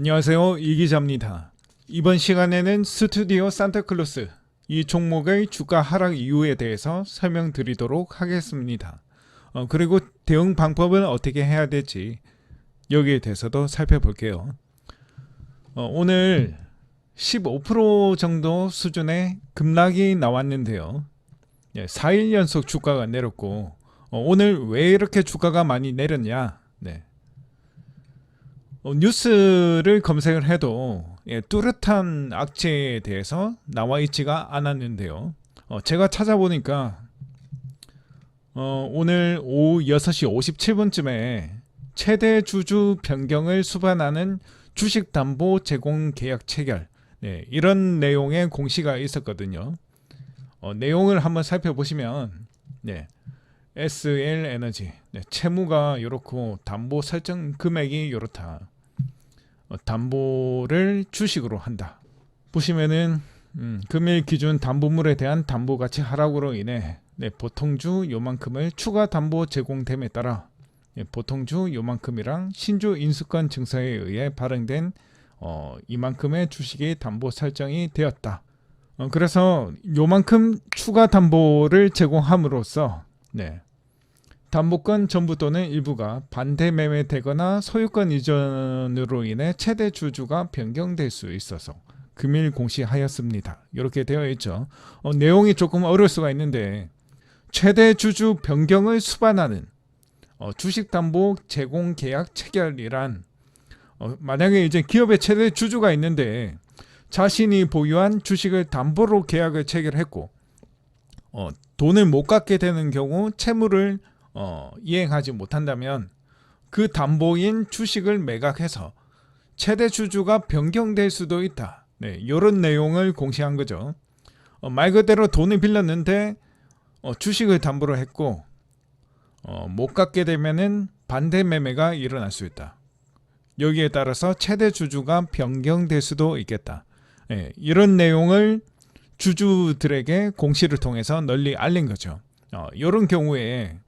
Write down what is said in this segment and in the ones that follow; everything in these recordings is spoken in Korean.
안녕하세요, 이기자입니다. 이번 시간에는 스튜디오 산타클로스 이 종목의 주가 하락 이유에 대해서 설명드리도록 하겠습니다. 그리고 대응 방법은 어떻게 해야 될지 여기에 대해서도 살펴볼게요. 오늘 15% 정도 수준의 급락이 나왔는데요. 4일 연속 주가가 내렸고 오늘 왜 이렇게 주가가 많이 내렸냐? 뉴스를 검색을 해도 뚜렷한 악재에 대해서 나와 있지가 않았는데요. 제가 찾아보니까 오늘 오후 6시 57분쯤에 최대 주주 변경을 수반하는 주식담보 제공 계약 체결 이런 내용의 공시가 있었거든요. 내용을 한번 살펴보시면 SL에너지 채무가 이렇고 담보 설정 금액이 이렇다. 담보를 주식으로 한다. 보시면은 금일 기준 담보물에 대한 담보 가치 하락으로 인해 보통주 요만큼을 추가 담보 제공됨에 따라 보통주 요만큼이랑 신주 인수권 증서에 의해 발행된 이만큼의 주식이 담보 설정이 되었다. 그래서 요만큼 추가 담보를 제공함으로써 담보권 전부 또는 일부가 반대 매매되거나 소유권 이전으로 인해 최대 주주가 변경될 수 있어서 금일 공시하였습니다. 이렇게 되어 있죠. 내용이 조금 어려울 수가 있는데 최대 주주 변경을 수반하는 주식담보 제공 계약 체결이란 만약에 이제 기업의 최대 주주가 있는데 자신이 보유한 주식을 담보로 계약을 체결했고 돈을 못 갚게 되는 경우 채무를 이행하지 못한다면 그 담보인 주식을 매각해서 최대 주주가 변경될 수도 있다. 이런 내용을 공시한 거죠. 말 그대로 돈을 빌렸는데 주식을 담보로 했고 못 갚게 되면은 반대 매매가 일어날 수 있다. 여기에 따라서 최대 주주가 변경될 수도 있겠다. 이런 내용을 주주들에게 공시를 통해서 널리 알린 거죠. 이런 경우에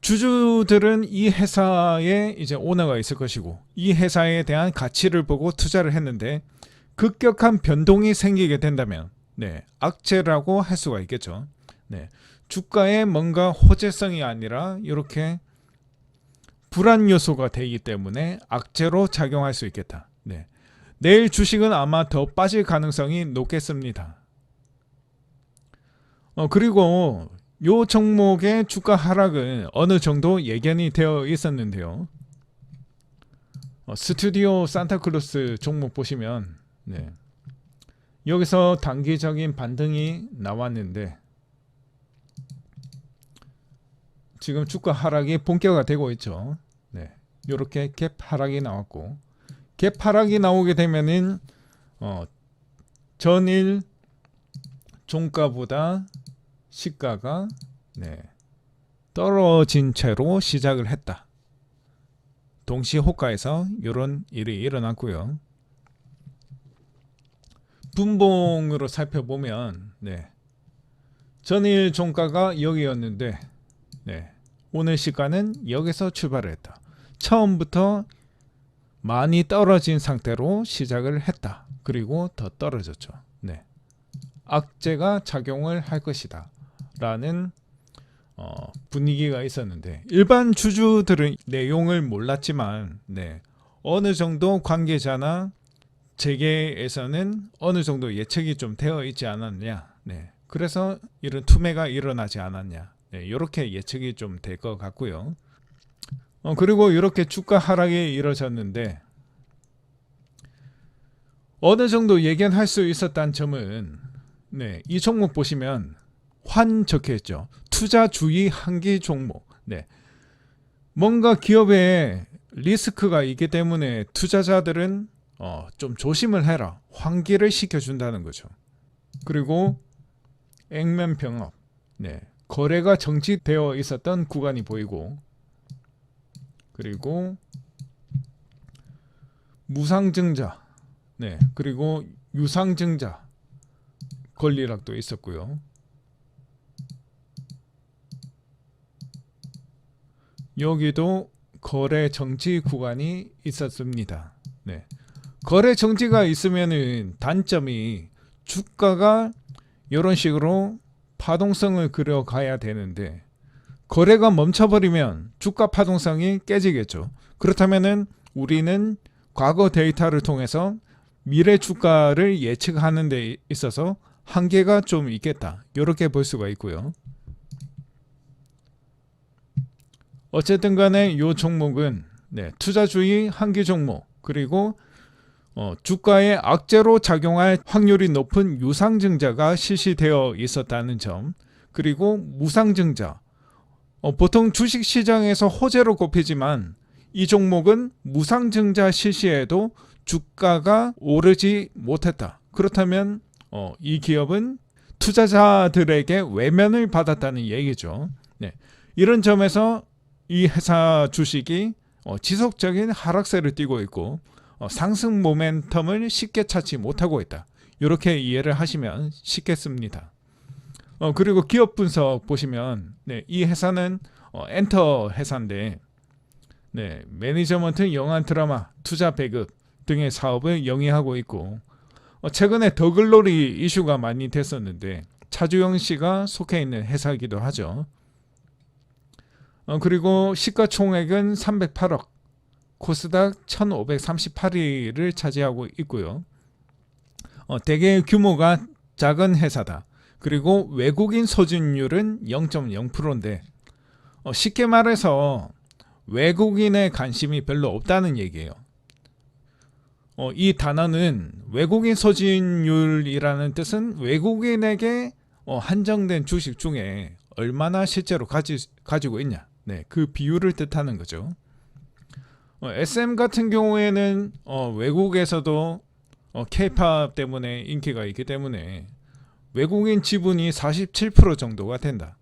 주주들은 이 회사에 이제 오너가 있을 것이고 이 회사에 대한 가치를 보고 투자를 했는데 급격한 변동이 생기게 된다면 악재라고 할 수가 있겠죠. 주가에 뭔가 호재성이 아니라 이렇게 불안 요소가 되기 때문에 악재로 작용할 수 있겠다. 내일 주식은 아마 더 빠질 가능성이 높겠습니다. 그리고 요 종목의 주가 하락은 어느 정도 예견이 되어 있었는데요. 스튜디오 산타클로스 종목 보시면 여기서 단기적인 반등이 나왔는데 지금 주가 하락이 본격화되고 있죠. 이렇게 갭 하락이 나왔고 갭 하락이 나오게 되면은 전일 종가보다 시가가 떨어진 채로 시작을 했다. 동시 호가에서 이런 일이 일어났고요. 분봉으로 살펴보면 전일 종가가 여기였는데 오늘 시가는 여기서 출발을 했다. 처음부터 많이 떨어진 상태로 시작을 했다. 그리고 더 떨어졌죠. 악재가 작용을 할 것이다 라는 분위기가 있었는데 일반 주주들은 내용을 몰랐지만 어느 정도 관계자나 재계에서는 어느 정도 예측이 좀 되어 있지 않았냐. 그래서 이런 투매가 일어나지 않았냐. 이렇게 예측이 좀 될 것 같고요. 그리고 이렇게 주가 하락이 이루어졌는데 어느 정도 예견할 수 있었다는 점은 이 종목 보시면 환 적혀있죠. 투자 주의 한기 종목. 뭔가 기업에 리스크가 있기 때문에 투자자들은 좀 조심을 해라. 환기를 시켜준다는 거죠. 그리고 액면병합. 거래가 정지되어 있었던 구간이 보이고 그리고 무상증자 그리고 유상증자 권리락도 있었고요. 여기도 거래 정지 구간이 있었습니다. 네. 거래 정지가 있으면은 단점이 주가가 이런 식으로 파동성을 그려가야 되는데 거래가 멈춰버리면 주가 파동성이 깨지겠죠. 그렇다면은 우리는 과거 데이터를 통해서 미래 주가를 예측하는 데 있어서 한계가 좀 있겠다. 이렇게 볼 수가 있고요. 어쨌든 간에 이 종목은 투자주의 한기 종목, 그리고 주가에 악재로 작용할 확률이 높은 유상증자가 실시되어 있었다는 점, 그리고 무상증자, 보통 주식시장에서 호재로 꼽히지만 이 종목은 무상증자 실시에도 주가가 오르지 못했다. 그렇다면 이 기업은 투자자들에게 외면을 받았다는 얘기죠. 이런 점에서 이 회사 주식이 지속적인 하락세를 띠고 있고 상승 모멘텀을 쉽게 찾지 못하고 있다. 이렇게 이해를 하시면 쉽겠습니다. 그리고 기업 분석 보시면 이 회사는 엔터 회사인데 매니저먼트, 영화, 드라마, 투자 배급 등의 사업을 영위하고 있고 최근에 더글로리 이슈가 많이 됐었는데 차주영 씨가 속해 있는 회사이기도 하죠. 그리고 시가총액은 308억, 코스닥 1538위를 차지하고 있고요. 되게 규모가 작은 회사다. 그리고 외국인 소진율은 0.0%인데 쉽게 말해서 외국인의 관심이 별로 없다는 얘기예요. 이 단어는 외국인 소진율이라는 뜻은 외국인에게 한정된 주식 중에 얼마나 실제로 가지고 있냐, 그 비율을 뜻하는 거죠. SM 같은 경우에는 외국에서도 K-팝 때문에 인기가 있기 때문에 외국인 지분이 47% 정도가 된다.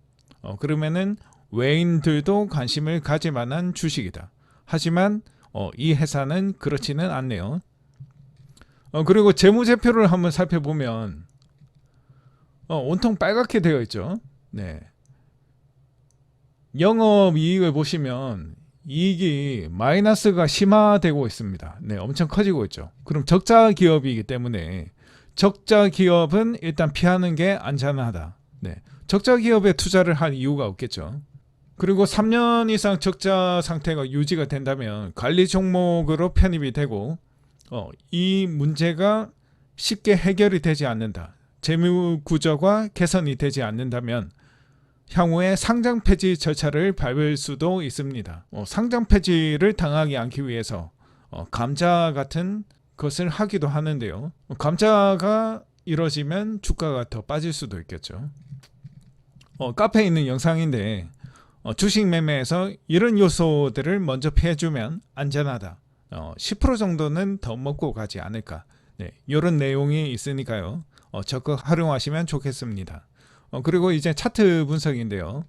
그러면은 외인들도 관심을 가질 만한 주식이다. 하지만 이 회사는 그렇지는 않네요. 그리고 재무제표를 한번 살펴보면 온통 빨갛게 되어 있죠. 영업이익을 보시면 이익이 마이너스가 심화되고 있습니다. 엄청 커지고 있죠. 그럼 적자 기업이기 때문에 적자 기업은 일단 피하는 게 안전하다. 적자 기업에 투자를 할 이유가 없겠죠. 그리고 3년 이상 적자 상태가 유지가 된다면 관리 종목으로 편입이 되고 이 문제가 쉽게 해결이 되지 않는다. 재무 구조가 개선이 되지 않는다면 향후에 상장 폐지 절차를 밟을 수도 있습니다. 상장 폐지를 당하지 않기 위해서 감자 같은 것을 하기도 하는데요. 감자가 이뤄지면 주가가 더 빠질 수도 있겠죠. 카페에 있는 영상인데 주식 매매에서 이런 요소들을 먼저 피해주면 안전하다. 10% 정도는 더 먹고 가지 않을까. 이런 내용이 있으니까요. 적극 활용하시면 좋겠습니다. 그리고 이제 차트 분석인데요.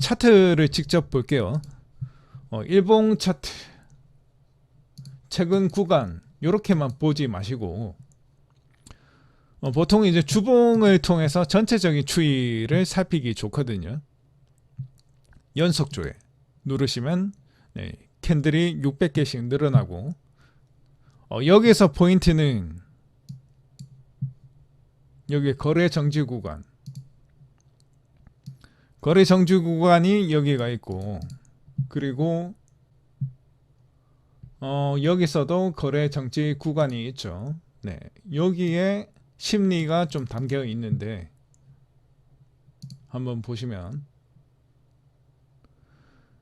차트를 직접 볼게요. 일봉 차트, 최근 구간 이렇게만 보지 마시고 보통 이제 주봉을 통해서 전체적인 추이를 살피기 좋거든요. 연속조회 누르시면 캔들이 600개씩 늘어나고 여기서 포인트는 여기 거래 정지 구간, 거래 정지 구간이 여기가 있고, 그리고 여기서도 거래 정지 구간이 있죠. 여기에 심리가 좀 담겨 있는데 한번 보시면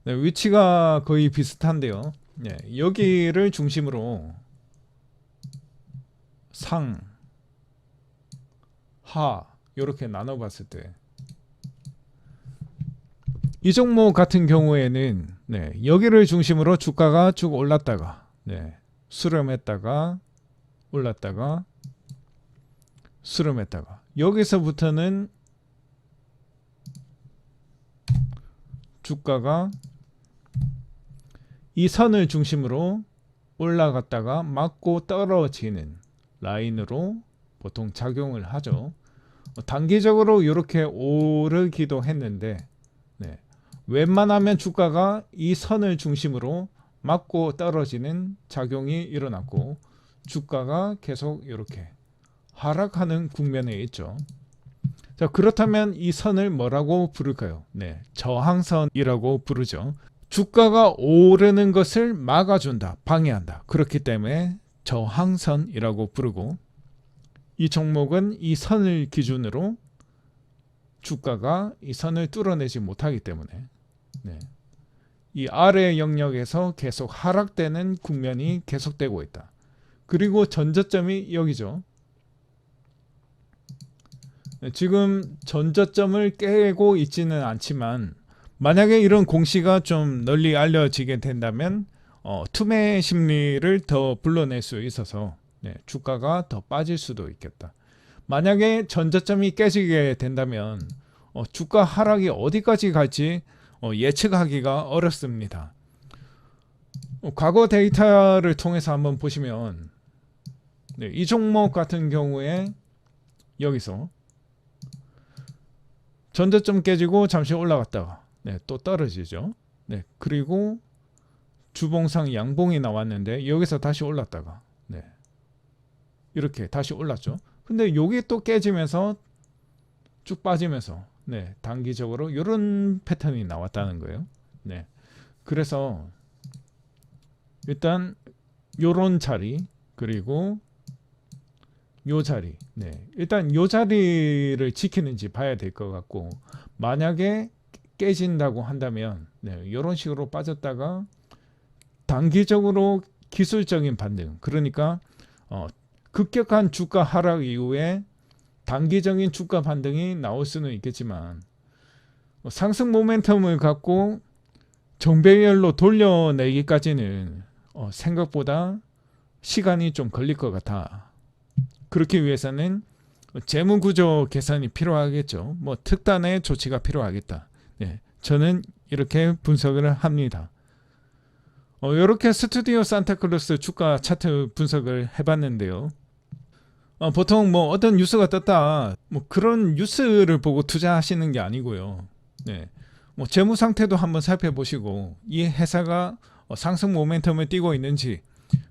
위치가 거의 비슷한데요. 여기를 중심으로 상, 하 이렇게 나눠 봤을 때 이 종목 같은 경우에는 여기를 중심으로 주가가 쭉 올랐다가 수렴했다가 올랐다가 수렴했다가 여기서부터는 주가가 이 선을 중심으로 올라갔다가 맞고 떨어지는 라인으로 보통 작용을 하죠. 단기적으로 이렇게 오르기도 했는데 웬만하면 주가가 이 선을 중심으로 맞고 떨어지는 작용이 일어났고 주가가 계속 이렇게 하락하는 국면에 있죠. 자, 그렇다면 이 선을 뭐라고 부를까요? 네, 저항선이라고 부르죠. 주가가 오르는 것을 막아준다, 방해한다. 그렇기 때문에 저항선이라고 부르고 이 종목은 이 선을 기준으로 주가가 이 선을 뚫어내지 못하기 때문에 네, 이 아래 영역에서 계속 하락되는 국면이 계속되고 있다. 그리고 전저점이 여기죠. 지금 전저점을 깨고 있지는 않지만 만약에 이런 공시가 좀 널리 알려지게 된다면 투매 심리를 더 불러낼 수 있어서 네, 주가가 더 빠질 수도 있겠다. 만약에 전저점이 깨지게 된다면 주가 하락이 어디까지 갈지 예측하기가 어렵습니다. 과거 데이터를 통해서 한번 보시면 네, 이 종목 같은 경우에 여기서 전저점 깨지고 잠시 올라갔다가 네, 또 떨어지죠. 네, 그리고 주봉상 양봉이 나왔는데 여기서 다시 올랐다가 네, 이렇게 다시 올랐죠. 근데 여기 또 깨지면서 쭉 빠지면서 네, 단기적으로 이런 패턴이 나왔다는 거예요. 네, 그래서 일단 요런 자리 그리고 요 자리 네, 일단 요 자리를 지키는지 봐야 될 것 같고 만약에 깨진다고 한다면 네, 이런 식으로 빠졌다가 단기적으로 기술적인 반등 그러니까 급격한 주가 하락 이후에 단기적인 주가 반등이 나올 수는 있겠지만 상승 모멘텀을 갖고 정배열로 돌려내기까지는 생각보다 시간이 좀 걸릴 것 같아. 그렇기 위해서는 재무구조 개선이 필요하겠죠. 뭐 특단의 조치가 필요하겠다. 네, 저는 이렇게 분석을 합니다. 이렇게 스튜디오 산타클로스 주가 차트 분석을 해봤는데요. 보통 뭐 어떤 뉴스가 떴다 뭐 그런 뉴스를 보고 투자하시는 게 아니고요. 네, 뭐 재무 상태도 한번 살펴보시고 이 회사가 상승 모멘텀을 띠고 있는지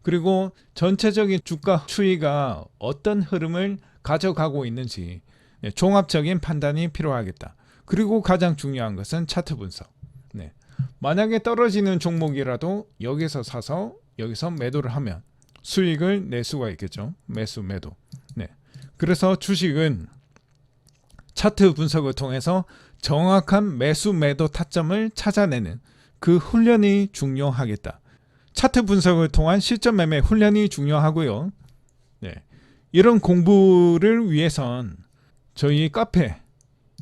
그리고 전체적인 주가 추이가 어떤 흐름을 가져가고 있는지 네, 종합적인 판단이 필요하겠다. 그리고 가장 중요한 것은 차트 분석. 네, 만약에 떨어지는 종목이라도 여기서 사서 여기서 매도를 하면 수익을 낼 수가 있겠죠. 매수 매도. 네, 그래서 주식은 차트 분석을 통해서 정확한 매수 매도 타점을 찾아내는 그 훈련이 중요하겠다. 차트 분석을 통한 실전 매매 훈련이 중요하고요. 네, 이런 공부를 위해선 저희 카페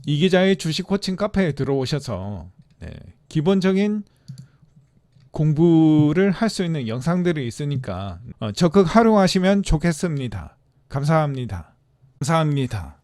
이기자의 주식 코칭 카페에 들어오셔서 네, 기본적인 공부를 할 수 있는 영상들이 있으니까 적극 활용하시면 좋겠습니다. 감사합니다. 감사합니다.